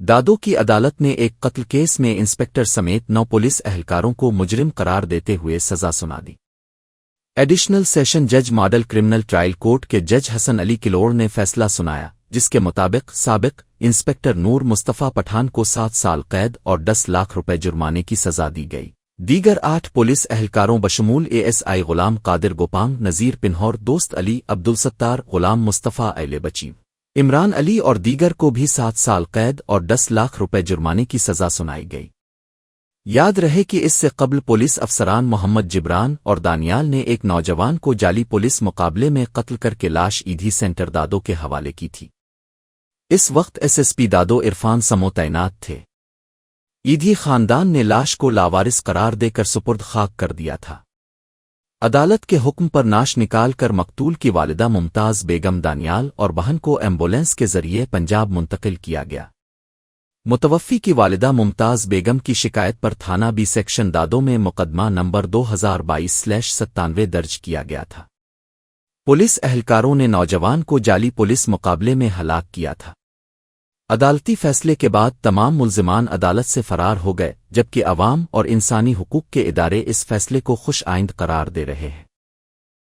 دادو کی عدالت نے ایک قتل کیس میں انسپکٹر سمیت 9 پولیس اہلکاروں کو مجرم قرار دیتے ہوئے سزا سنا دی۔ ایڈیشنل سیشن جج ماڈل کرمنل ٹرائل کورٹ کے جج حسن علی کلوڑ نے فیصلہ سنایا، جس کے مطابق سابق انسپکٹر نور مصطفیٰ پٹھان کو 7 سال قید اور 10 لاکھ روپے جرمانے کی سزا دی گئی۔ دیگر 8 پولیس اہلکاروں بشمول ASI غلام قادر گوپانگ، نذیر پنہور، دوست علی، عبدالستار، غلام مصطفیٰ ایلے بچی، عمران علی اور دیگر کو بھی 7 سال قید اور 10 لاکھ روپے جرمانے کی سزا سنائی گئی۔ یاد رہے کہ اس سے قبل پولیس افسران محمد جبران اور دانیال نے ایک نوجوان کو جعلی پولیس مقابلے میں قتل کر کے لاش ایدھی سینٹر دادو کے حوالے کی تھی۔ اس وقت SSP دادو عرفان سمو تعینات تھے۔ ایدھی خاندان نے لاش کو لاوارث قرار دے کر سپرد خاک کر دیا تھا۔ عدالت کے حکم پر ناش نکال کر مقتول کی والدہ ممتاز بیگم دانیال اور بہن کو ایمبولینس کے ذریعے پنجاب منتقل کیا گیا۔ متوفی کی والدہ ممتاز بیگم کی شکایت پر تھانہ B سیکشن دادو میں مقدمہ نمبر 2022/97 درج کیا گیا تھا۔ پولیس اہلکاروں نے نوجوان کو جعلی پولیس مقابلے میں ہلاک کیا تھا۔ عدالتی فیصلے کے بعد تمام ملزمان عدالت سے فرار ہو گئے، جبکہ عوام اور انسانی حقوق کے ادارے اس فیصلے کو خوش آئند قرار دے رہے ہیں۔